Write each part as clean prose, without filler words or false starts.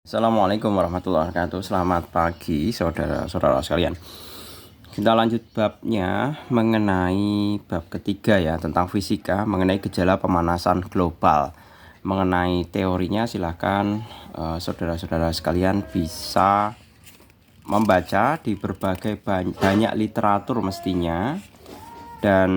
Assalamualaikum warahmatullahi wabarakatuh. Selamat pagi saudara-saudara sekalian. Kita lanjut babnya mengenai bab ketiga ya, tentang fisika, mengenai gejala pemanasan global. Mengenai teorinya silahkan saudara-saudara sekalian bisa membaca di berbagai banyak literatur mestinya. Dan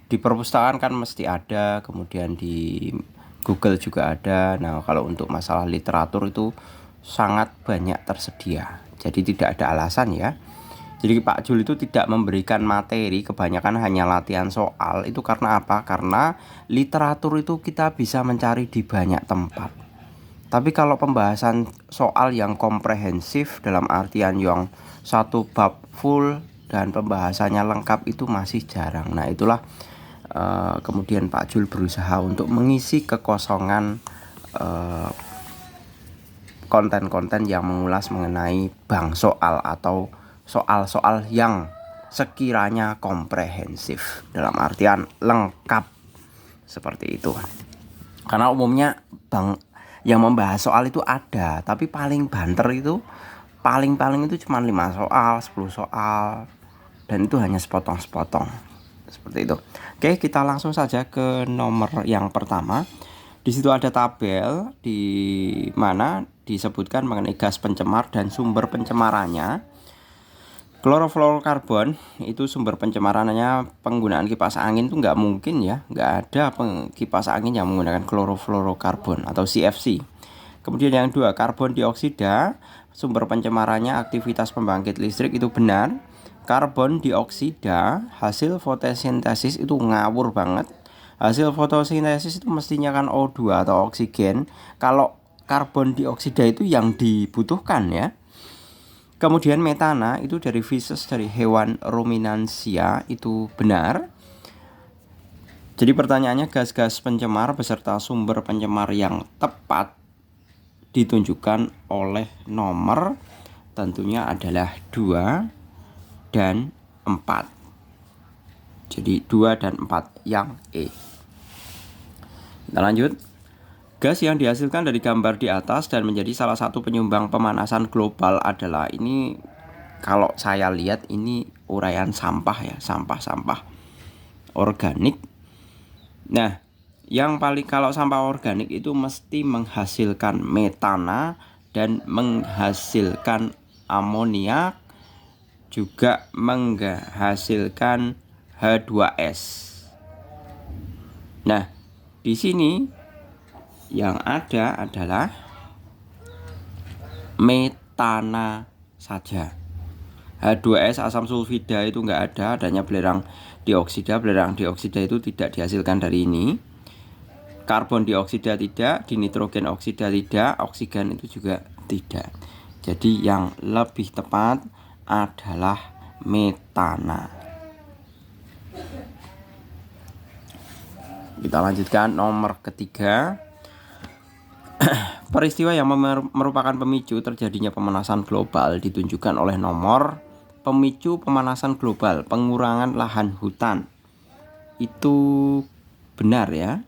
di perpustakaan kan mesti ada, kemudian di Google juga ada. Nah, kalau untuk masalah literatur itu sangat banyak tersedia. Jadi tidak ada alasan ya. Jadi Pak Jul itu tidak memberikan materi, kebanyakan hanya latihan soal. Itu karena apa? Karena literatur itu kita bisa mencari di banyak tempat. Tapi kalau pembahasan soal yang komprehensif dalam artian yang satu bab full dan pembahasannya lengkap itu masih jarang. Nah, itulah kemudian Pak Jul berusaha untuk mengisi kekosongan konten-konten yang mengulas mengenai bank soal atau soal-soal yang sekiranya komprehensif dalam artian lengkap seperti itu. Karena umumnya bank yang membahas soal itu ada, tapi paling banter itu paling itu cuma 5 soal, 10 soal, dan itu hanya sepotong-sepotong seperti itu. Oke, kita langsung saja ke nomor yang pertama. Di situ ada tabel di mana disebutkan mengenai gas pencemar dan sumber pencemarannya. Klorofluorokarbon itu sumber pencemarannya, penggunaan kipas angin itu nggak mungkin ya, nggak ada kipas angin yang menggunakan klorofluorokarbon atau CFC. Kemudian yang dua, karbon dioksida, sumber pencemarannya aktivitas pembangkit listrik, itu benar. Karbon dioksida hasil fotosintesis itu ngawur banget. Hasil fotosintesis itu mestinya kan O2 atau oksigen. Kalau karbon dioksida itu yang dibutuhkan ya. Kemudian metana itu dari feces dari hewan ruminansia, itu benar. Jadi pertanyaannya, gas-gas pencemar beserta sumber pencemar yang tepat ditunjukkan oleh nomor, tentunya adalah 2 dan 4. Jadi 2 dan 4 yang E. Kita lanjut. Gas yang dihasilkan dari gambar di atas dan menjadi salah satu penyumbang pemanasan global adalah, ini kalau saya lihat ini uraian sampah ya, sampah-sampah organik. Nah, yang paling, kalau sampah organik itu mesti menghasilkan metana dan menghasilkan amoniak, juga menghasilkan H2S. Nah, di sini yang ada adalah metana saja. H2S asam sulfida itu enggak ada, adanya belerang dioksida. Belerang dioksida itu tidak dihasilkan dari ini. Karbon dioksida tidak, dinitrogen oksida tidak, oksigen itu juga tidak. Jadi yang lebih tepat adalah metana. Kita lanjutkan nomor ketiga. Peristiwa yang merupakan pemicu terjadinya pemanasan global ditunjukkan oleh nomor. Pemicu pemanasan global, pengurangan lahan hutan. Itu benar ya.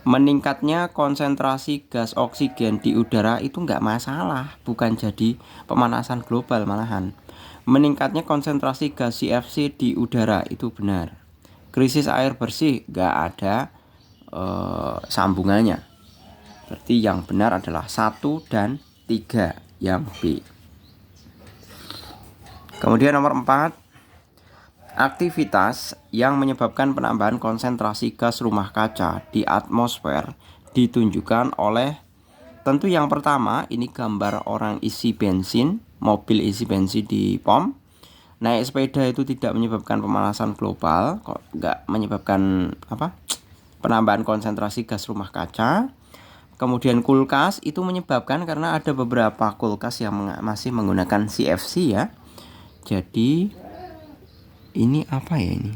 Meningkatnya konsentrasi gas oksigen di udara itu enggak masalah, bukan jadi pemanasan global malahan. Meningkatnya konsentrasi gas CFC di udara itu benar. Krisis air bersih enggak ada sambungannya. Berarti yang benar adalah 1 dan 3 yang B. Kemudian nomor 4. Aktivitas yang menyebabkan penambahan konsentrasi gas rumah kaca di atmosfer ditunjukkan oleh, tentu yang pertama ini gambar orang isi bensin, mobil isi bensin di pom. Naik sepeda itu tidak menyebabkan pemanasan global, kok nggak menyebabkan penambahan konsentrasi gas rumah kaca. Kemudian kulkas itu menyebabkan, karena ada beberapa kulkas yang masih menggunakan CFC ya. Jadi ini apa ya ini?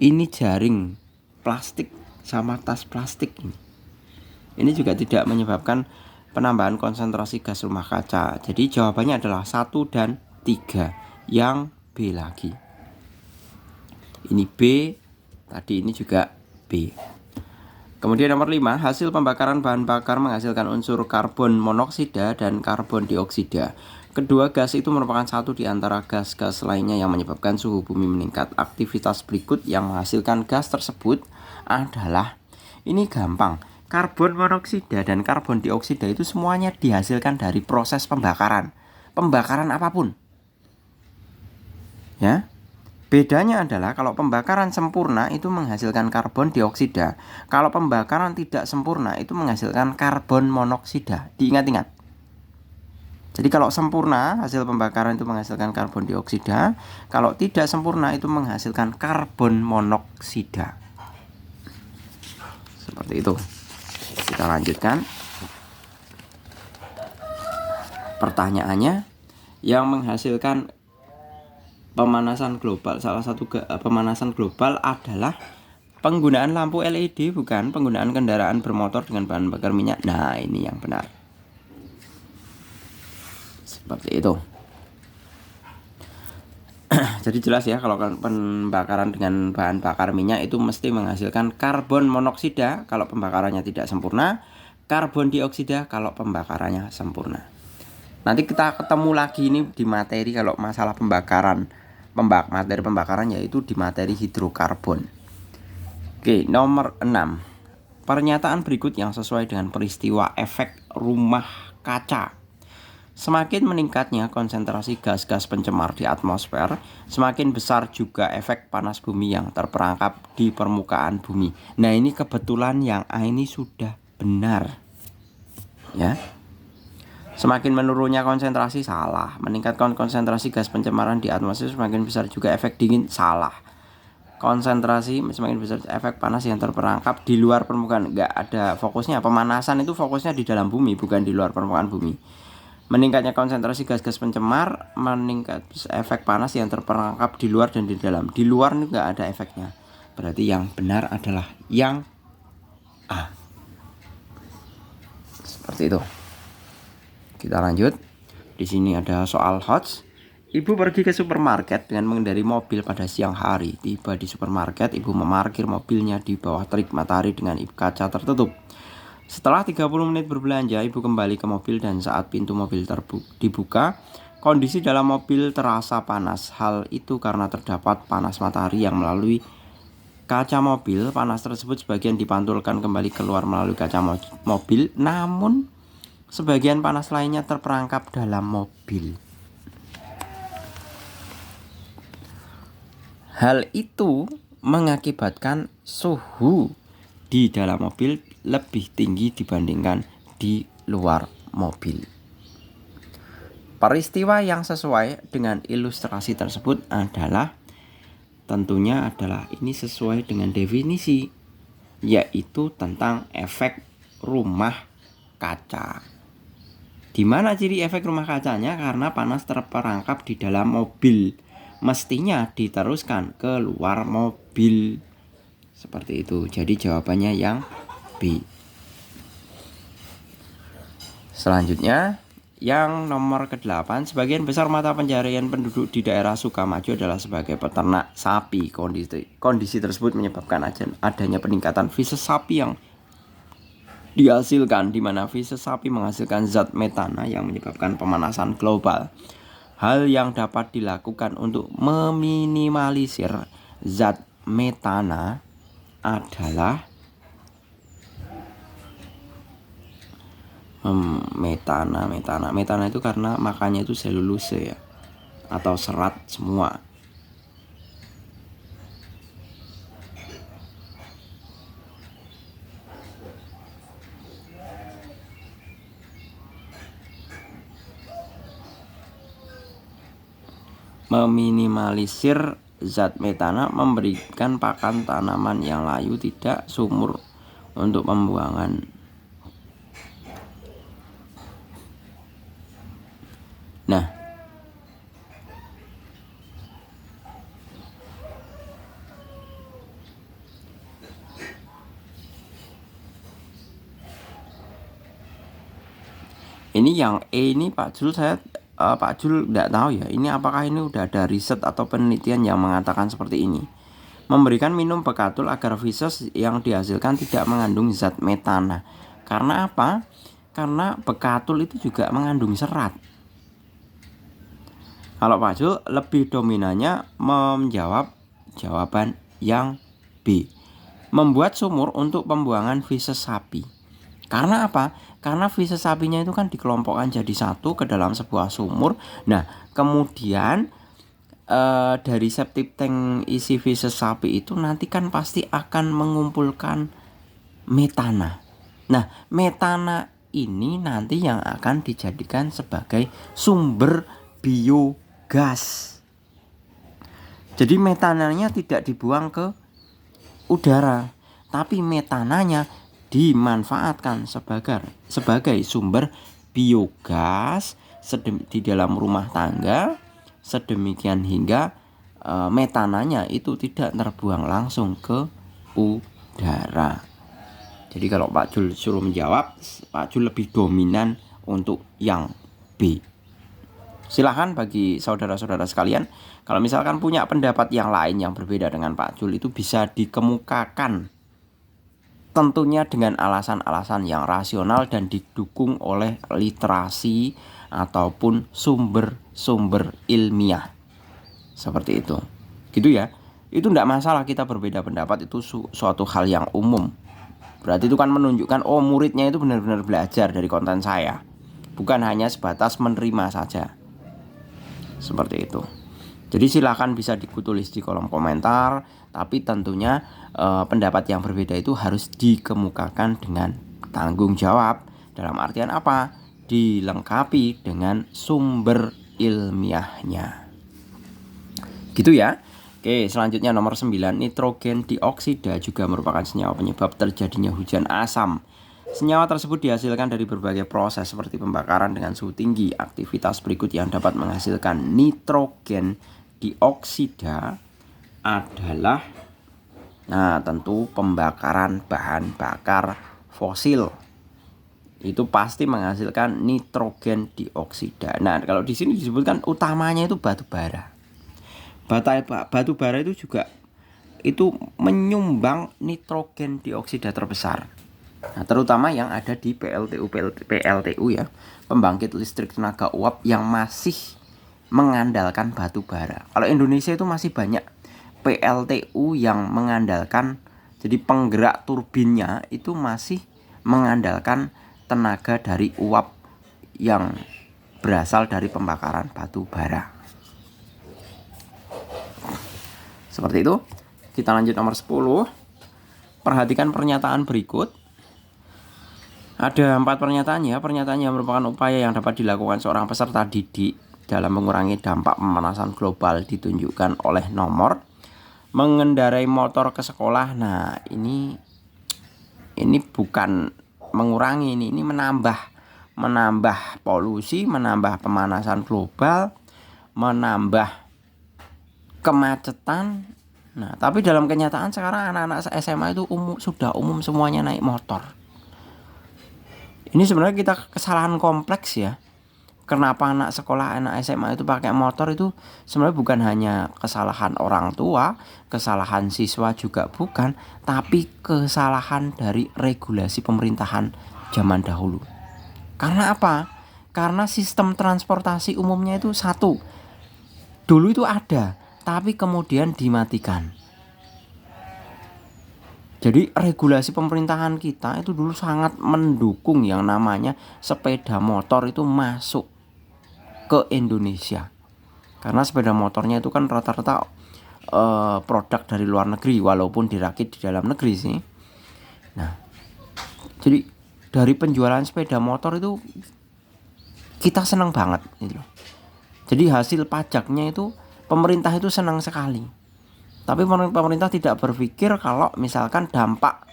Ini jaring plastik sama tas plastik ini. Ini juga tidak menyebabkan penambahan konsentrasi gas rumah kaca. Jadi jawabannya adalah 1 dan 3 yang B lagi. Ini B, tadi ini juga B. Kemudian nomor 5, hasil pembakaran bahan bakar menghasilkan unsur karbon monoksida dan karbon dioksida. Kedua gas itu merupakan satu di antara gas-gas lainnya yang menyebabkan suhu bumi meningkat. Aktivitas berikut yang menghasilkan gas tersebut adalah, ini gampang, karbon monoksida dan karbon dioksida itu semuanya dihasilkan dari proses pembakaran. Pembakaran apapun. Ya. Bedanya adalah kalau pembakaran sempurna itu menghasilkan karbon dioksida. Kalau pembakaran tidak sempurna itu menghasilkan karbon monoksida. Diingat-ingat. Jadi kalau sempurna hasil pembakaran itu menghasilkan karbon dioksida. Kalau tidak sempurna itu menghasilkan karbon monoksida. Seperti itu. Kita lanjutkan. Pertanyaannya, yang menghasilkan pemanasan global, salah satu pemanasan global adalah penggunaan lampu LED, bukan penggunaan kendaraan bermotor dengan bahan bakar minyak. Nah, ini yang benar. Seperti itu. Jadi jelas ya, kalau pembakaran dengan bahan bakar minyak itu mesti menghasilkan karbon monoksida kalau pembakarannya tidak sempurna, karbon dioksida kalau pembakarannya sempurna. Nanti kita ketemu lagi ini di materi kalau masalah pembakaran. Materi pembakaran yaitu di materi hidrokarbon. Oke, nomor 6. Pernyataan berikut yang sesuai dengan peristiwa efek rumah kaca. Semakin meningkatnya konsentrasi gas-gas pencemar di atmosfer, semakin besar juga efek panas bumi yang terperangkap di permukaan bumi. Nah, ini kebetulan yang ini sudah benar. Ya. Semakin menurunnya konsentrasi, salah. Meningkatkan konsentrasi gas pencemaran di atmosfer, semakin besar juga efek dingin, salah. Konsentrasi semakin besar efek panas yang terperangkap di luar permukaan. Enggak ada fokusnya. Pemanasan itu fokusnya di dalam bumi, bukan di luar permukaan bumi. Meningkatnya konsentrasi gas-gas pencemar, meningkat efek panas yang terperangkap di luar dan di dalam. Di luar ini enggak ada efeknya. Berarti yang benar adalah yang A. Seperti itu. Kita lanjut. Di sini ada soal HOTS. Ibu pergi ke supermarket dengan mengendarai mobil pada siang hari. Tiba di supermarket, ibu memarkir mobilnya di bawah terik matahari dengan kaca tertutup. Setelah 30 menit berbelanja, ibu kembali ke mobil dan saat pintu mobil dibuka, kondisi dalam mobil terasa panas. Hal itu karena terdapat panas matahari yang melalui kaca mobil. Panas tersebut sebagian dipantulkan kembali keluar melalui kaca mobil, namun sebagian panas lainnya terperangkap dalam mobil. Hal itu mengakibatkan suhu di dalam mobil lebih tinggi dibandingkan di luar mobil. Peristiwa yang sesuai dengan ilustrasi tersebut adalah, tentunya adalah ini sesuai dengan definisi, yaitu tentang efek rumah kaca. Di mana ciri efek rumah kacanya? Karena panas terperangkap di dalam mobil, mestinya diteruskan ke luar mobil. Seperti itu. Jadi jawabannya yang B. Selanjutnya, yang nomor ke-8, sebagian besar mata pencaharian penduduk di daerah Sukamaju adalah sebagai peternak sapi. Kondisi tersebut menyebabkan adanya peningkatan feses sapi yang dihasilkan, di mana feses sapi menghasilkan zat metana yang menyebabkan pemanasan global. Hal yang dapat dilakukan untuk meminimalisir zat metana adalah metana itu karena makannya itu selulose ya, atau serat semua. Meminimalisir zat metana, memberikan pakan tanaman yang layu, tidak sumur untuk pembuangan. Nah, ini yang E ini Pak Jul, Pak Jul tidak tahu ya, ini apakah ini udah ada riset atau penelitian yang mengatakan seperti ini. memberikan minum bekatul agar feses yang dihasilkan tidak mengandung zat metana. Karena apa? Karena bekatul itu juga mengandung serat. Kalau Pak Jul lebih dominannya menjawab jawaban yang B. Membuat sumur untuk pembuangan feses sapi. Karena apa? Karena feses sapinya itu kan dikelompokkan jadi satu ke dalam sebuah sumur. Nah, kemudian dari septic tank isi feses sapi itu nanti kan pasti akan mengumpulkan metana. Nah, metana ini nanti yang akan dijadikan sebagai sumber biogas. Jadi metananya tidak dibuang ke udara, tapi metananya dimanfaatkan sebagai sumber biogas di dalam rumah tangga, sedemikian hingga metananya itu tidak terbuang langsung ke udara. Jadi kalau Pak Jul suruh menjawab, Pak Jul lebih dominan untuk yang B. Silahkan bagi saudara-saudara sekalian, kalau misalkan punya pendapat yang lain yang berbeda dengan Pak Jul, itu bisa dikemukakan, tentunya dengan alasan-alasan yang rasional dan didukung oleh literasi ataupun sumber-sumber ilmiah. Seperti itu. Gitu ya. Itu tidak masalah kita berbeda pendapat, itu suatu hal yang umum. Berarti itu kan menunjukkan muridnya itu benar-benar belajar dari konten saya, bukan hanya sebatas menerima saja. Seperti itu. Jadi silakan bisa ditulis di kolom komentar, tapi tentunya pendapat yang berbeda itu harus dikemukakan dengan tanggung jawab. Dalam artian apa? Dilengkapi dengan sumber ilmiahnya. Gitu ya. Oke, selanjutnya nomor 9, nitrogen dioksida juga merupakan senyawa penyebab terjadinya hujan asam. Senyawa tersebut dihasilkan dari berbagai proses seperti pembakaran dengan suhu tinggi. Aktivitas berikut yang dapat menghasilkan nitrogen dioksida adalah tentu pembakaran bahan bakar fosil. Itu pasti menghasilkan nitrogen dioksida. Nah, kalau di sini disebutkan utamanya itu batu bara. Batu bara itu juga itu menyumbang nitrogen dioksida terbesar. Nah, terutama yang ada di PLTU ya, pembangkit listrik tenaga uap yang masih mengandalkan batu bara. Kalau Indonesia itu masih banyak PLTU yang mengandalkan, jadi penggerak turbinnya itu masih mengandalkan tenaga dari uap yang berasal dari pembakaran batu bara. Seperti itu. Kita lanjut nomor 10. Perhatikan pernyataan berikut. Ada 4 pernyataan ya. Pernyataan yang merupakan upaya yang dapat dilakukan seorang peserta didik dalam mengurangi dampak pemanasan global ditunjukkan oleh nomor mengendarai motor ke sekolah. Nah, ini bukan mengurangi, ini menambah polusi, menambah pemanasan global, menambah kemacetan. Nah, tapi dalam kenyataan sekarang anak-anak SMA itu sudah umum semuanya naik motor. Ini sebenarnya kita kesalahan kompleks ya. Kenapa anak sekolah, anak SMA itu pakai motor, itu sebenarnya bukan hanya kesalahan orang tua, kesalahan siswa juga bukan, tapi kesalahan dari regulasi pemerintahan zaman dahulu. Karena apa? Karena sistem transportasi umumnya itu satu. Dulu itu ada, tapi kemudian dimatikan. Jadi regulasi pemerintahan kita itu dulu sangat mendukung yang namanya sepeda motor itu masuk ke Indonesia. Karena sepeda motornya itu kan rata-rata produk dari luar negeri, walaupun dirakit di dalam negeri sih. Nah, jadi dari penjualan sepeda motor itu kita senang banget gitu loh. Jadi hasil pajaknya itu pemerintah itu senang sekali. Tapi pemerintah tidak berpikir kalau misalkan dampak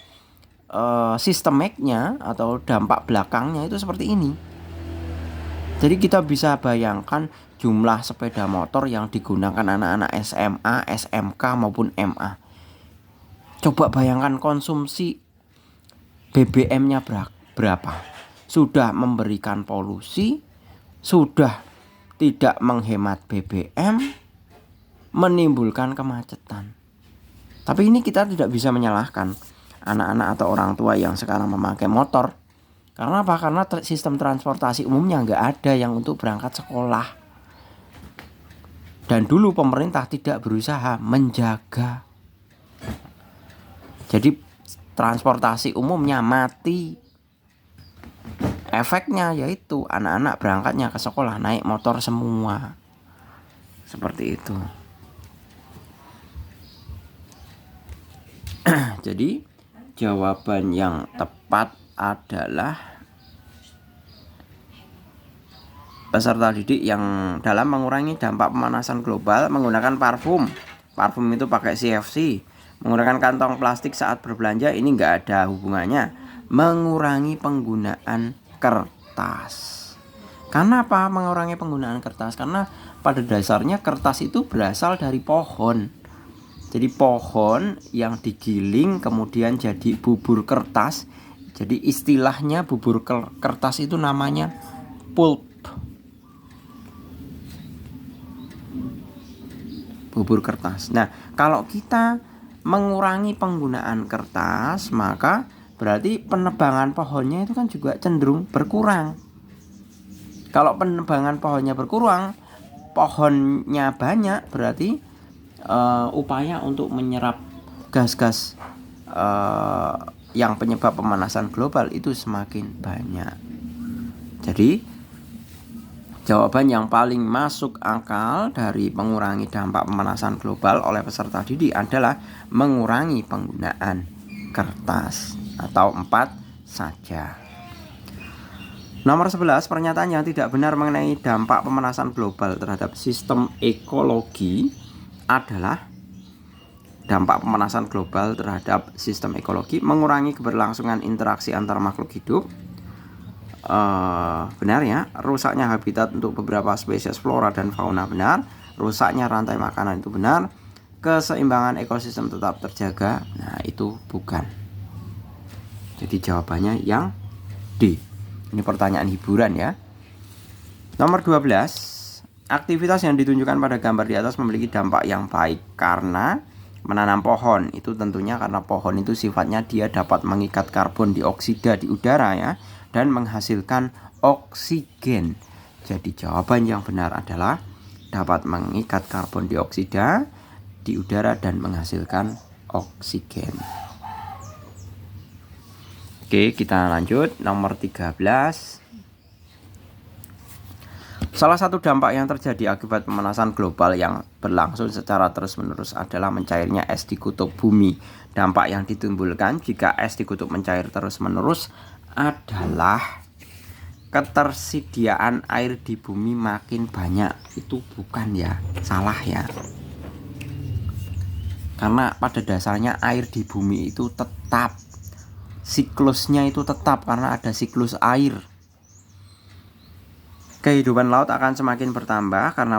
sistemiknya atau dampak belakangnya itu seperti ini. Jadi kita bisa bayangkan jumlah sepeda motor yang digunakan anak-anak SMA, SMK maupun MA. Coba bayangkan konsumsi BBM-nya berapa. Sudah memberikan polusi, sudah tidak menghemat BBM, menimbulkan kemacetan. Tapi ini kita tidak bisa menyalahkan anak-anak atau orang tua yang sekarang memakai motor. Karena apa? Karena sistem transportasi umumnya nggak ada yang untuk berangkat sekolah. Dan dulu pemerintah tidak berusaha menjaga. Jadi transportasi umumnya mati. Efeknya yaitu anak-anak berangkatnya ke sekolah naik motor semua. Seperti itu. Jadi jawaban yang tepat adalah peserta didik yang dalam mengurangi dampak pemanasan global menggunakan parfum. Parfum itu pakai CFC. Menggunakan kantong plastik saat berbelanja ini nggak ada hubungannya. Mengurangi penggunaan kertas. Karena apa? Mengurangi penggunaan kertas. Karena pada dasarnya kertas itu berasal dari pohon. Jadi pohon yang digiling kemudian jadi bubur kertas. Jadi istilahnya bubur kertas itu namanya pulp. Bubur kertas. Nah, kalau kita mengurangi penggunaan kertas, maka berarti penebangan pohonnya itu kan juga cenderung berkurang. Kalau penebangan pohonnya berkurang, pohonnya banyak, berarti upaya untuk menyerap gas-gas yang penyebab pemanasan global itu semakin banyak. Jadi jawaban yang paling masuk akal dari mengurangi dampak pemanasan global oleh peserta didik adalah mengurangi penggunaan kertas, atau 4 saja. Nomor 11, pernyataan yang tidak benar mengenai dampak pemanasan global terhadap sistem ekologi adalah dampak pemanasan global terhadap sistem ekologi mengurangi keberlangsungan interaksi antar makhluk hidup. Benar ya, rusaknya habitat untuk beberapa spesies flora dan fauna benar, rusaknya rantai makanan itu benar, keseimbangan ekosistem tetap terjaga. Nah, itu bukan. Jadi jawabannya yang D. Ini pertanyaan hiburan ya. Nomor 12, aktivitas yang ditunjukkan pada gambar di atas memiliki dampak yang baik karena menanam pohon. Itu tentunya karena pohon itu sifatnya dia dapat mengikat karbon dioksida di udara ya, dan menghasilkan oksigen. Jadi jawaban yang benar adalah dapat mengikat karbon dioksida di udara dan menghasilkan oksigen. Oke, kita lanjut. Nomor 13. Salah satu dampak yang terjadi akibat pemanasan global yang berlangsung secara terus-menerus adalah mencairnya es di kutub bumi. Dampak yang ditimbulkan jika es di kutub mencair terus-menerus adalah ketersediaan air di bumi makin banyak. Itu bukan ya, salah ya. Karena pada dasarnya air di bumi itu tetap, siklusnya itu tetap karena ada siklus air. Kehidupan laut akan semakin bertambah karena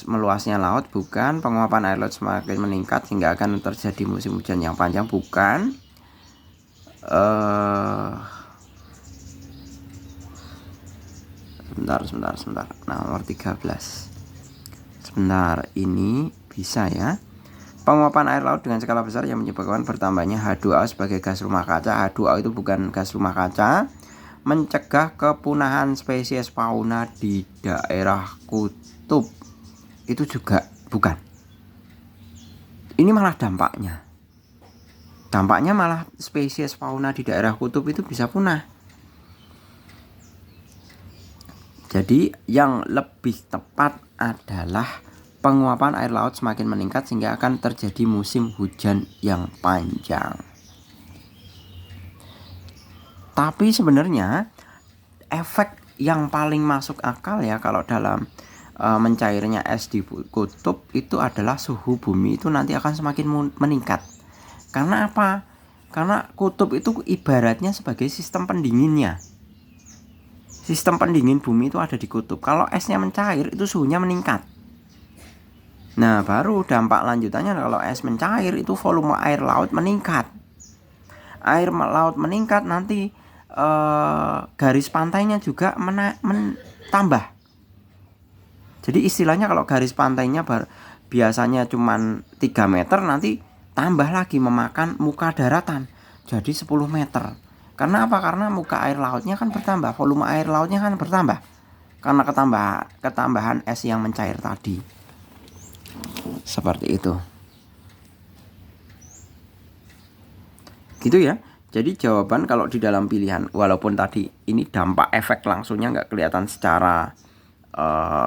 meluasnya laut, bukan. Penguapan air laut semakin meningkat sehingga akan terjadi musim hujan yang panjang, bukan. Sebentar. Nomor 13. Sebentar, ini bisa ya. Penguapan air laut dengan skala besar yang menyebabkan bertambahnya H2O sebagai gas rumah kaca. H2O itu bukan gas rumah kaca. Mencegah kepunahan spesies fauna di daerah kutub. Itu juga bukan. Ini malah dampaknya. Dampaknya malah spesies fauna di daerah kutub itu bisa punah. Jadi yang lebih tepat adalah penguapan air laut semakin meningkat sehingga akan terjadi musim hujan yang panjang. Tapi sebenarnya efek yang paling masuk akal ya kalau dalam mencairnya es di kutub itu adalah suhu bumi itu nanti akan semakin meningkat. Karena apa? Karena kutub itu ibaratnya sebagai sistem pendinginnya. Sistem pendingin bumi itu ada di kutub. Kalau esnya mencair itu suhunya meningkat. Nah, baru dampak lanjutannya kalau es mencair itu volume air laut meningkat. Air laut meningkat nanti garis pantainya juga tambah. Jadi istilahnya kalau garis pantainya biasanya cuma 3 meter, nanti tambah lagi memakan muka daratan jadi 10 meter. Karena apa? Karena muka air lautnya kan bertambah, volume air lautnya kan bertambah karena ketambahan es yang mencair tadi. Seperti itu. Gitu ya. Jadi jawaban kalau di dalam pilihan, walaupun tadi ini dampak efek langsungnya nggak kelihatan secara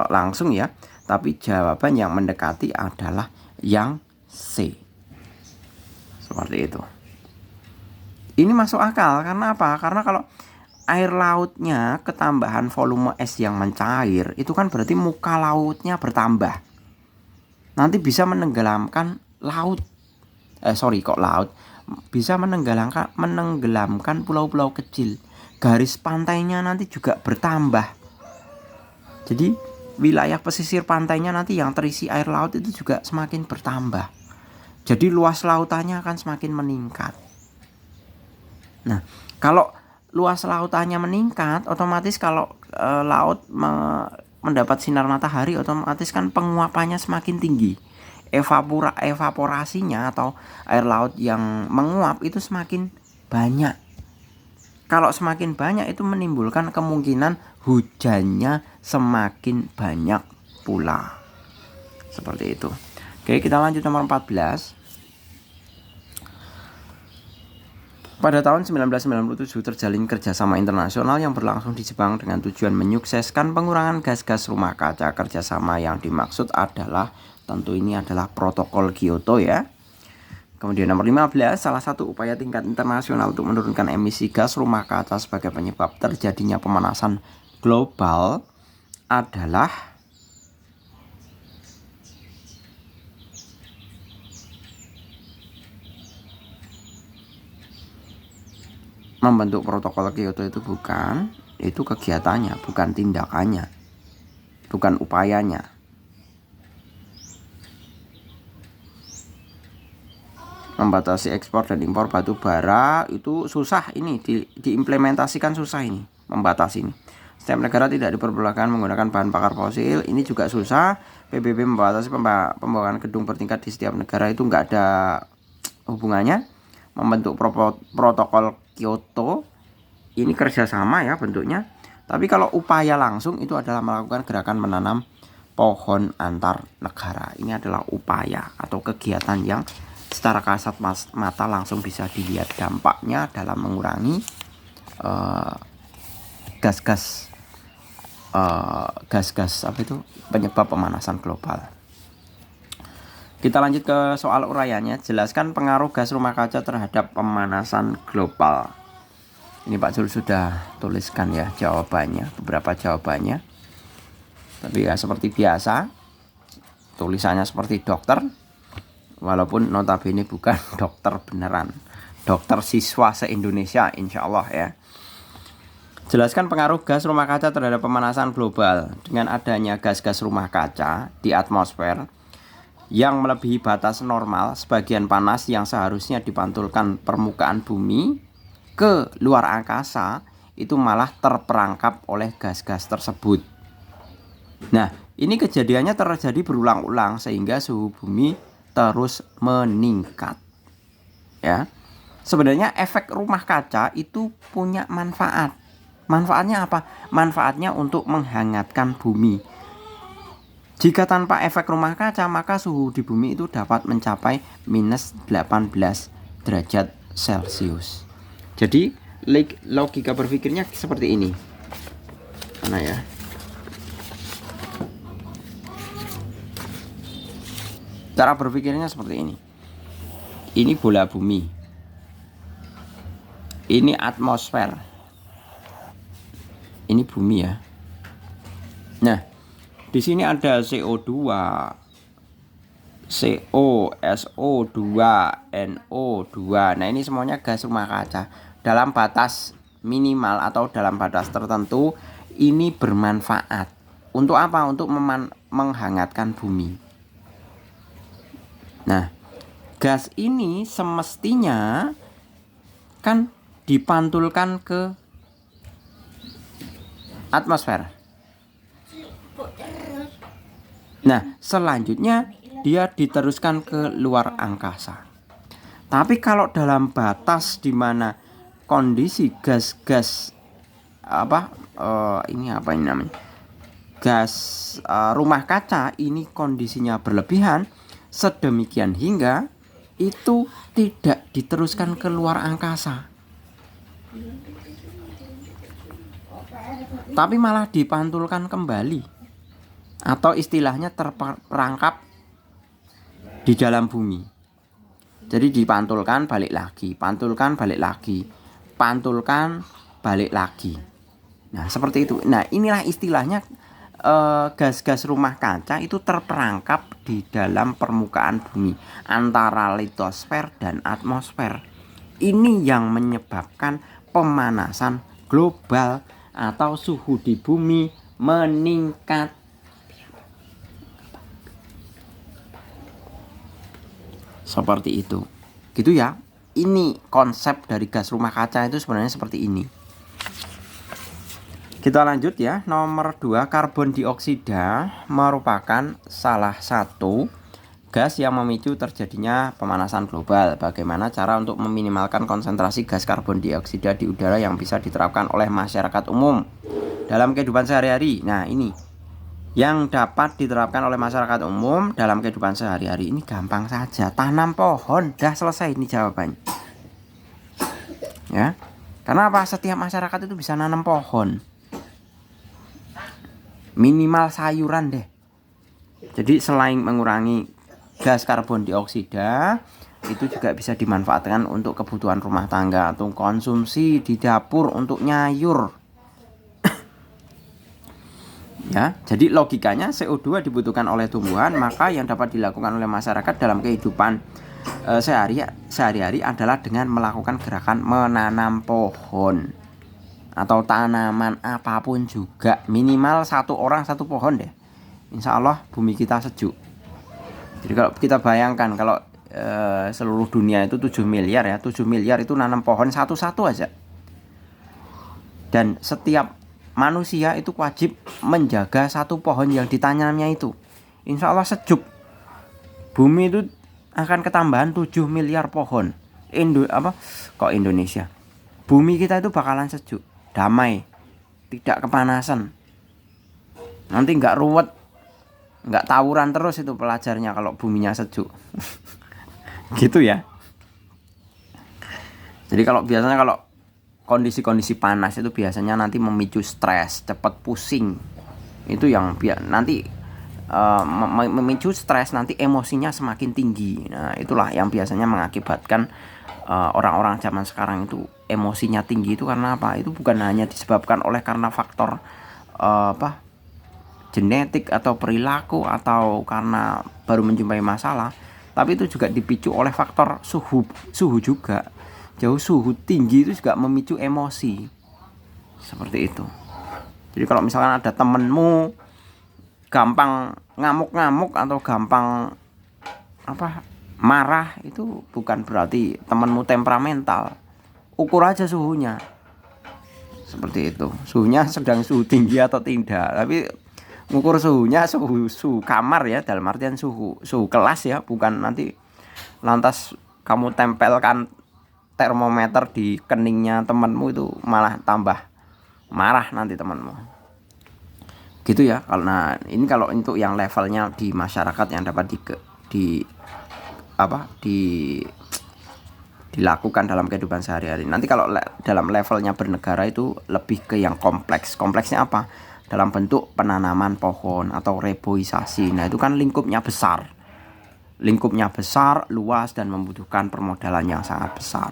langsung ya, tapi jawaban yang mendekati adalah yang C. Seperti itu. Ini masuk akal karena apa? Karena kalau air lautnya ketambahan volume es yang mencair, itu kan berarti muka lautnya bertambah. Nanti bisa menenggelamkan laut. Laut bisa menenggelamkan pulau-pulau kecil. Garis pantainya nanti juga bertambah. Jadi wilayah pesisir pantainya nanti yang terisi air laut itu juga semakin bertambah. Jadi luas lautannya akan semakin meningkat. Nah, kalau luas lautannya meningkat, otomatis kalau laut mendapat sinar matahari, otomatis kan penguapannya semakin tinggi. Evaporasinya atau air laut yang menguap itu semakin banyak. Kalau semakin banyak itu menimbulkan kemungkinan hujannya semakin banyak pula. Seperti itu. Oke, kita lanjut nomor 14. Pada tahun 1997 terjalin kerjasama internasional yang berlangsung di Jepang dengan tujuan menyukseskan pengurangan gas-gas rumah kaca. Kerjasama yang dimaksud adalah, tentu ini adalah protokol Kyoto ya. Kemudian nomor 15, salah satu upaya tingkat internasional untuk menurunkan emisi gas rumah kaca sebagai penyebab terjadinya pemanasan global adalah membentuk protokol Kyoto. Itu bukan, itu kegiatannya, bukan tindakannya, bukan upayanya. Membatasi ekspor dan impor batu bara itu susah, ini diimplementasikan susah, ini membatasi ini. Setiap negara tidak diperbolehkan menggunakan bahan bakar fosil, ini juga susah. PBB membatasi pembangunan gedung bertingkat di setiap negara, itu nggak ada hubungannya. Membentuk protokol Kyoto ini kerjasama ya bentuknya. Tapi kalau upaya langsung itu adalah melakukan gerakan menanam pohon antar negara. Ini adalah upaya atau kegiatan yang secara kasat mata langsung bisa dilihat dampaknya dalam mengurangi gas-gas apa itu penyebab pemanasan global. Kita lanjut ke soal uraiannya. Jelaskan pengaruh gas rumah kaca terhadap pemanasan global. Ini Pak Jul sudah tuliskan ya jawabannya, beberapa jawabannya. Tapi ya seperti biasa, tulisannya seperti dokter, walaupun notabene bukan dokter beneran, dokter siswa se-Indonesia insya Allah ya. Jelaskan pengaruh gas rumah kaca terhadap pemanasan global. Dengan adanya gas-gas rumah kaca di atmosfer yang melebihi batas normal, sebagian panas yang seharusnya dipantulkan permukaan bumi ke luar angkasa itu malah terperangkap oleh gas-gas tersebut. Nah, ini kejadiannya terjadi berulang-ulang sehingga suhu bumi terus meningkat. Ya. Sebenarnya efek rumah kaca itu punya manfaat. Manfaatnya apa? Manfaatnya untuk menghangatkan bumi. Jika tanpa efek rumah kaca, maka suhu di bumi itu dapat mencapai minus 18 derajat Celcius. Jadi logika berpikirnya seperti ini. Mana ya? Cara berpikirnya seperti ini. Ini bola bumi. Ini atmosfer. Ini bumi ya. Nah, di sini ada CO2, CO, SO2, NO2. Nah, ini semuanya gas rumah kaca. Dalam batas minimal atau dalam batas tertentu ini bermanfaat. Untuk apa? Untuk menghangatkan bumi. Nah, gas ini semestinya kan dipantulkan ke atmosfer. Nah, selanjutnya dia diteruskan ke luar angkasa. Tapi kalau dalam batas di mana kondisi gas-gas ini apa ini namanya? Gas rumah kaca ini kondisinya berlebihan sedemikian hingga itu tidak diteruskan ke luar angkasa, tapi malah dipantulkan kembali atau istilahnya terperangkap di dalam bumi. Jadi dipantulkan balik lagi, pantulkan balik lagi, pantulkan balik lagi. Nah seperti itu. Nah inilah istilahnya gas-gas rumah kaca itu terperangkap di dalam permukaan bumi antara litosfer dan atmosfer. Ini yang menyebabkan pemanasan global atau suhu di bumi meningkat. Seperti itu. Gitu ya. Ini konsep dari gas rumah kaca itu sebenarnya seperti ini. Kita lanjut ya. Nomor 2, karbon dioksida merupakan salah satu gas yang memicu terjadinya pemanasan global. Bagaimana cara untuk meminimalkan konsentrasi gas karbon dioksida di udara yang bisa diterapkan oleh masyarakat umum dalam kehidupan sehari-hari. Nah ini yang dapat diterapkan oleh masyarakat umum dalam kehidupan sehari-hari ini gampang saja. Tanam pohon, dah selesai ini jawabannya. Ya. Karena apa? Setiap masyarakat itu bisa nanam pohon. Minimal sayuran deh. Jadi selain mengurangi gas karbon dioksida, itu juga bisa dimanfaatkan untuk kebutuhan rumah tangga atau konsumsi di dapur untuk nyayur. Ya, jadi logikanya CO2 dibutuhkan oleh tumbuhan, maka yang dapat dilakukan oleh masyarakat dalam kehidupan sehari-hari adalah dengan melakukan gerakan menanam pohon atau tanaman apapun juga. Minimal satu orang satu pohon deh. Insya Allah bumi kita sejuk. Jadi kalau kita bayangkan kalau seluruh dunia itu 7 miliar ya, 7 miliar itu nanam pohon satu-satu aja. Dan setiap manusia itu wajib menjaga satu pohon yang ditanamnya itu. Insya Allah sejuk. Bumi itu akan ketambahan 7 miliar pohon. Indonesia? Bumi kita itu bakalan sejuk, damai, tidak kepanasan. Nanti nggak ruwet, nggak tawuran terus itu pelajarnya kalau buminya sejuk. Gitu ya. Jadi biasanya kalau kondisi-kondisi panas itu biasanya nanti memicu stres, cepat pusing. Itu yang nanti memicu stres, nanti emosinya semakin tinggi. Nah, itulah yang biasanya mengakibatkan orang-orang zaman sekarang itu emosinya tinggi. Itu karena apa? Itu bukan hanya disebabkan oleh karena faktor genetik atau perilaku atau karena baru menjumpai masalah, tapi itu juga dipicu oleh faktor suhu juga. Jauh suhu tinggi itu juga memicu emosi. Seperti itu. Jadi kalau misalkan ada temenmu gampang ngamuk-ngamuk atau gampang marah, itu bukan berarti temenmu temperamental. Ukur aja suhunya. Seperti itu. Suhunya sedang suhu tinggi atau tidak. Tapi ngukur suhunya suhu kamar ya, dalam artian suhu kelas ya, bukan nanti lantas kamu tempelkan termometer di keningnya temanmu, itu malah tambah marah nanti temanmu. Gitu ya. Karena ini kalau untuk yang levelnya di masyarakat yang dapat dilakukan dalam kehidupan sehari-hari. Nanti kalau dalam levelnya bernegara itu lebih ke yang kompleks. Kompleksnya apa? Dalam bentuk penanaman pohon atau reboisasi. Nah, itu kan lingkupnya besar. Lingkupnya besar, luas, dan membutuhkan permodalan yang sangat besar.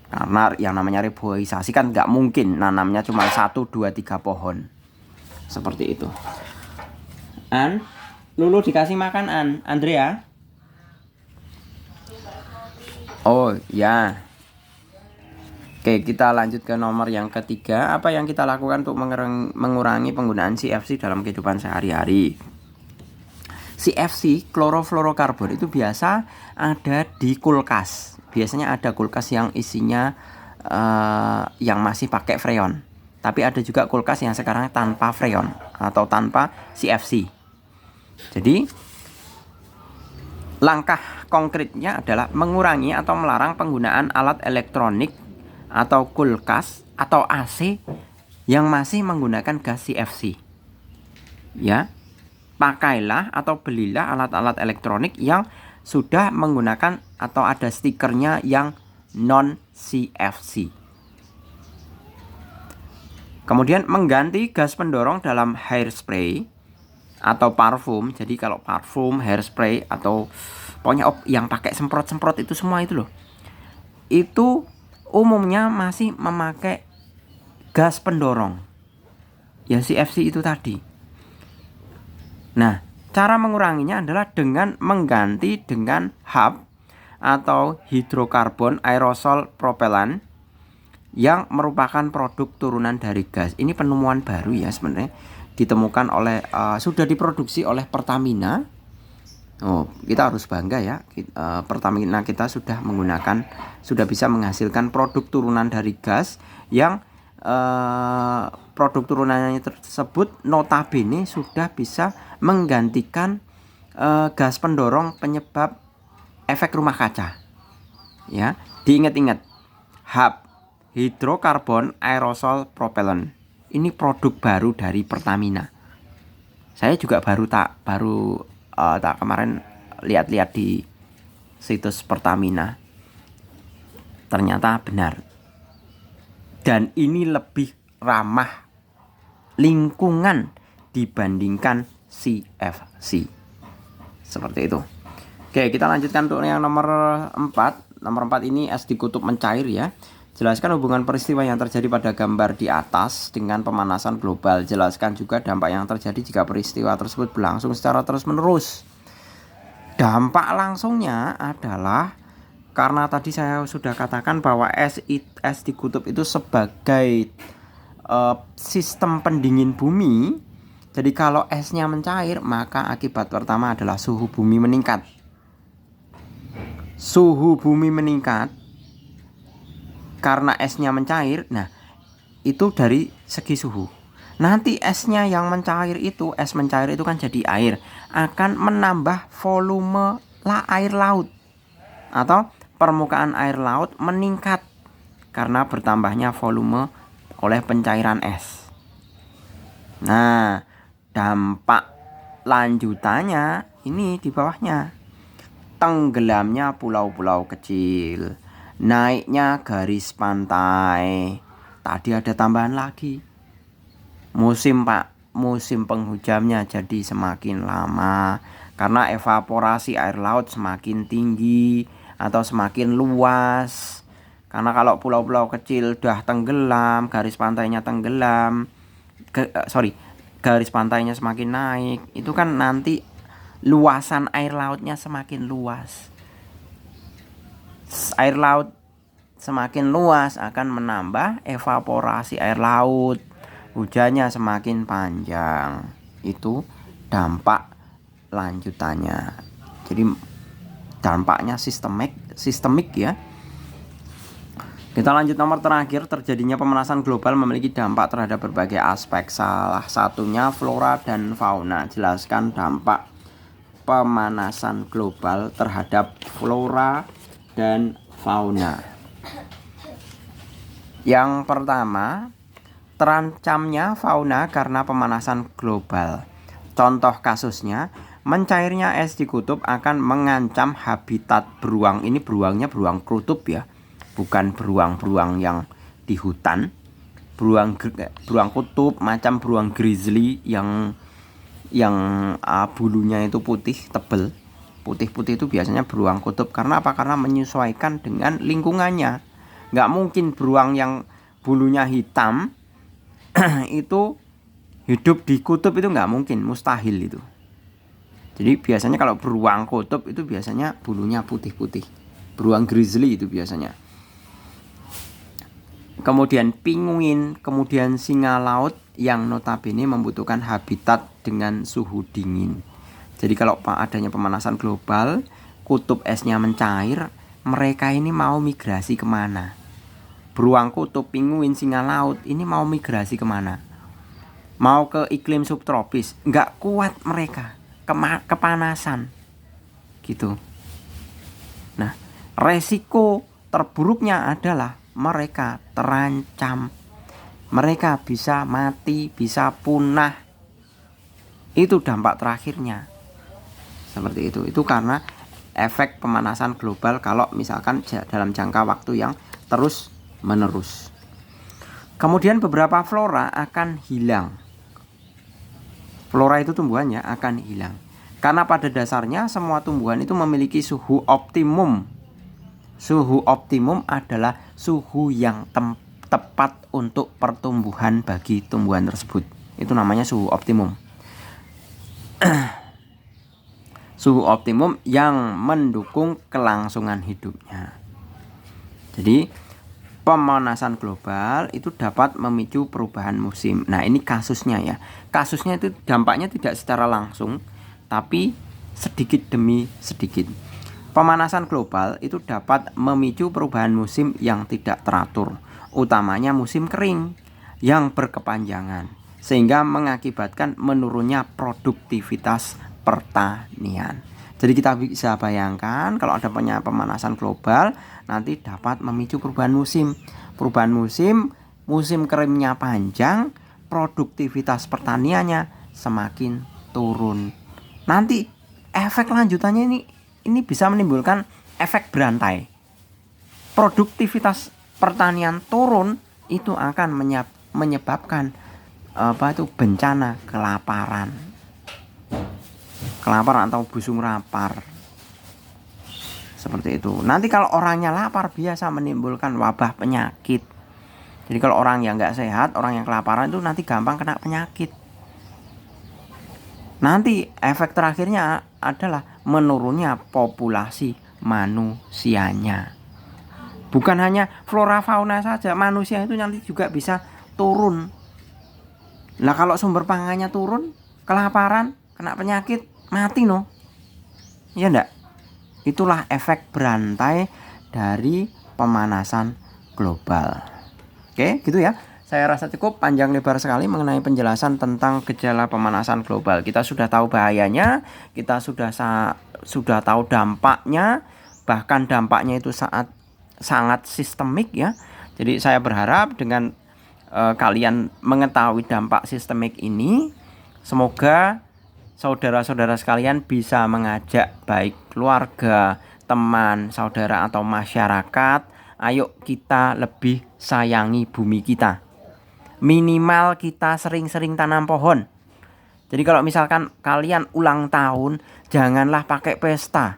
Karena yang namanya reboisasi kan nggak mungkin nanamnya cuma 1, 2, 3 pohon. Seperti itu. Lulu dikasih makan Andrea. Oh ya. Oke, kita lanjut ke nomor yang ketiga. Apa yang kita lakukan untuk mengurangi penggunaan CFC dalam kehidupan sehari-hari? CFC, klorofluorokarbon, itu biasa ada di kulkas. Biasanya ada kulkas yang isinya yang masih pakai freon. Tapi ada juga kulkas yang sekarang tanpa freon atau tanpa CFC. Jadi Langkah konkretnya adalah mengurangi atau melarang penggunaan alat elektronik atau kulkas atau AC yang masih menggunakan gas CFC. Ya, pakailah atau belilah alat-alat elektronik yang sudah menggunakan atau ada stikernya yang non CFC. Kemudian mengganti gas pendorong dalam hairspray atau parfum. Jadi kalau parfum, hairspray atau pokoknya yang pakai semprot-semprot itu semua itu loh. Itu umumnya masih memakai gas pendorong. Ya CFC itu tadi. Nah, cara menguranginya adalah dengan mengganti dengan HAP atau hidrokarbon aerosol propelan yang merupakan produk turunan dari gas. Ini penemuan baru ya sebenarnya, ditemukan oleh sudah diproduksi oleh Pertamina. Oh, kita harus bangga ya. Pertamina kita sudah bisa menghasilkan produk turunan dari gas yang produk turunannya tersebut notabene sudah bisa menggantikan gas pendorong penyebab efek rumah kaca. Ya, diingat-ingat, HAP, hidrokarbon aerosol propellant. Ini produk baru dari Pertamina. Saya juga baru kemarin lihat-lihat di situs Pertamina. Ternyata benar. Dan ini lebih ramah lingkungan dibandingkan CFC. Seperti itu. Oke, kita lanjutkan untuk yang nomor 4. Nomor 4 ini es di kutub mencair ya. Jelaskan hubungan peristiwa yang terjadi pada gambar di atas dengan pemanasan global. Jelaskan juga dampak yang terjadi jika peristiwa tersebut berlangsung secara terus-menerus. Dampak langsungnya adalah karena tadi saya sudah katakan bahwa es di kutub itu sebagai sistem pendingin bumi. Jadi kalau esnya mencair, maka akibat pertama adalah suhu bumi meningkat. Suhu bumi meningkat karena esnya mencair. Nah, itu dari segi suhu. Nanti esnya yang mencair itu, es mencair itu kan jadi air, akan menambah volume air laut atau permukaan air laut meningkat karena bertambahnya volume oleh pencairan es. Nah, dampak lanjutannya ini di bawahnya. Tenggelamnya pulau-pulau kecil, naiknya garis pantai. Tadi ada tambahan lagi. Musim penghujannya jadi semakin lama karena evaporasi air laut semakin tinggi atau semakin luas. Karena kalau pulau-pulau kecil udah tenggelam, garis pantainya tenggelam. Garis pantainya semakin naik, itu kan nanti luasan air lautnya semakin luas. Air laut semakin luas akan menambah evaporasi air laut. Hujannya semakin panjang. Itu dampak lanjutannya. Jadi dampaknya sistemik ya. Kita lanjut nomor terakhir. Terjadinya pemanasan global memiliki dampak terhadap berbagai aspek. Salah satunya flora dan fauna. Jelaskan dampak pemanasan global terhadap flora dan fauna. Yang pertama, terancamnya fauna karena pemanasan global. Contoh kasusnya, mencairnya es di kutub akan mengancam habitat beruang. Ini beruangnya beruang kutub ya, bukan beruang-beruang yang di hutan. Beruang kutub macam beruang grizzly yang bulunya itu putih tebal. Putih-putih itu biasanya beruang kutub. Karena apa? Karena menyesuaikan dengan lingkungannya. Nggak mungkin beruang yang bulunya hitam itu hidup di kutub, itu nggak mungkin, mustahil itu. Jadi biasanya kalau beruang kutub itu biasanya bulunya putih-putih. Beruang grizzly itu biasanya. Kemudian pinguin, kemudian singa laut yang notabene membutuhkan habitat dengan suhu dingin. Jadi kalau adanya pemanasan global, kutub esnya mencair, mereka ini mau migrasi kemana? Beruang kutub, pinguin, singa laut ini mau migrasi kemana? Mau ke iklim subtropis, nggak kuat mereka, kepanasan gitu. Nah, resiko terburuknya adalah mereka terancam, mereka bisa mati, bisa punah. Itu dampak terakhirnya. Seperti itu. Itu karena efek pemanasan global kalau misalkan dalam jangka waktu yang terus menerus. Kemudian beberapa flora akan hilang. Flora itu tumbuhannya akan hilang. Karena pada dasarnya semua tumbuhan itu memiliki suhu optimum. Suhu optimum adalah suhu yang tepat untuk pertumbuhan bagi tumbuhan tersebut. Itu namanya suhu optimum. Suhu optimum yang mendukung kelangsungan hidupnya. Jadi pemanasan global itu dapat memicu perubahan musim. Nah, ini kasusnya ya. Kasusnya itu dampaknya tidak secara langsung, tapi sedikit demi sedikit. Pemanasan global itu dapat memicu perubahan musim yang tidak teratur, utamanya musim kering yang berkepanjangan, sehingga mengakibatkan menurunnya produktivitas pertanian. Jadi kita bisa bayangkan kalau ada pemanasan global nanti dapat memicu perubahan musim. Perubahan musim, musim keringnya panjang, produktivitas pertaniannya semakin turun. Nanti efek lanjutannya ini bisa menimbulkan efek berantai. Produktivitas pertanian turun itu akan menyebabkan bencana kelaparan atau busung lapar. Seperti itu. Nanti kalau orangnya lapar biasa menimbulkan wabah penyakit. Jadi kalau orang yang nggak sehat, orang yang kelaparan itu nanti gampang kena penyakit. Nanti efek terakhirnya adalah menurunnya populasi manusianya. Bukan hanya flora fauna saja, manusia itu nanti juga bisa turun. Nah, kalau sumber pangannya turun, kelaparan, kena penyakit, mati no. Iya enggak? Itulah efek berantai dari pemanasan global. Oke, gitu ya. Saya rasa cukup panjang lebar sekali mengenai penjelasan tentang gejala pemanasan global. Kita sudah tahu bahayanya, kita sudah tahu dampaknya, bahkan dampaknya itu sangat sistemik ya. Jadi saya berharap dengan kalian mengetahui dampak sistemik ini, semoga saudara-saudara sekalian bisa mengajak baik keluarga, teman, saudara atau masyarakat, ayo kita lebih sayangi bumi kita. Minimal kita sering-sering tanam pohon. Jadi kalau misalkan kalian ulang tahun, janganlah pakai pesta.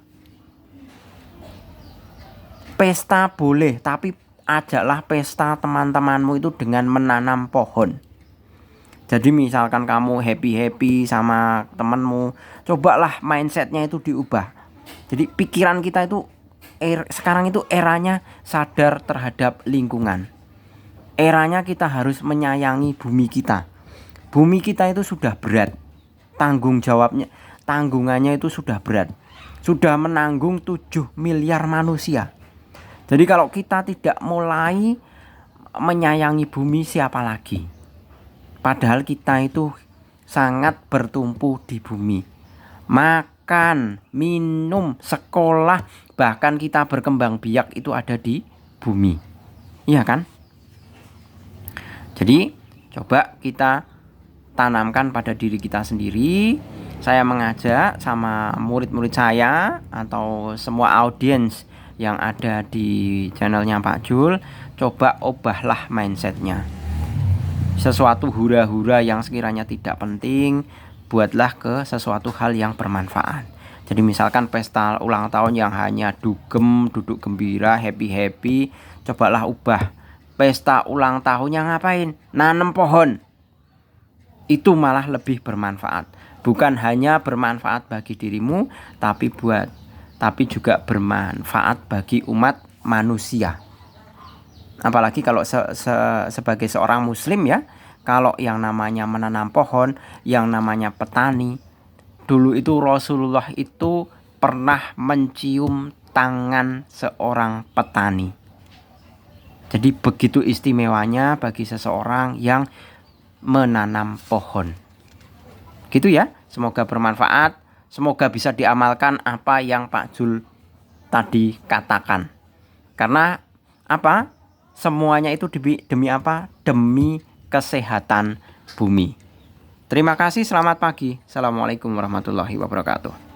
Pesta boleh, tapi ajaklah pesta teman-temanmu itu dengan menanam pohon. Jadi misalkan kamu happy sama temenmu, cobalah mindsetnya itu diubah. Jadi pikiran kita itu sekarang itu eranya sadar terhadap lingkungan. Eranya kita harus menyayangi bumi kita. Bumi kita itu sudah berat. Tanggungannya itu sudah berat. Sudah menanggung 7 miliar manusia. Jadi kalau kita tidak mulai menyayangi bumi, siapa lagi? Padahal kita itu sangat bertumpu di bumi. Makan, minum, sekolah, bahkan kita berkembang biak itu ada di bumi. Iya kan? Jadi coba kita tanamkan pada diri kita sendiri. Saya mengajak sama murid-murid saya atau semua audiens yang ada di channelnya Pak Jul, coba ubahlah mindsetnya. Sesuatu hura-hura yang sekiranya tidak penting, buatlah ke sesuatu hal yang bermanfaat. Jadi misalkan pesta ulang tahun yang hanya dugem, duduk gembira, happy, cobalah ubah. Pesta ulang tahunnya ngapain? Nanam pohon. Itu malah lebih bermanfaat. Bukan hanya bermanfaat bagi dirimu, tapi juga bermanfaat bagi umat manusia. Apalagi kalau sebagai seorang muslim ya, kalau yang namanya menanam pohon, yang namanya petani, dulu itu Rasulullah itu pernah mencium tangan seorang petani. Jadi begitu istimewanya bagi seseorang yang menanam pohon. Gitu ya, semoga bermanfaat, semoga bisa diamalkan apa yang Pak Jul tadi katakan. Karena apa? Semuanya itu demi apa? Demi kesehatan bumi. Terima kasih, selamat pagi. Assalamualaikum warahmatullahi wabarakatuh.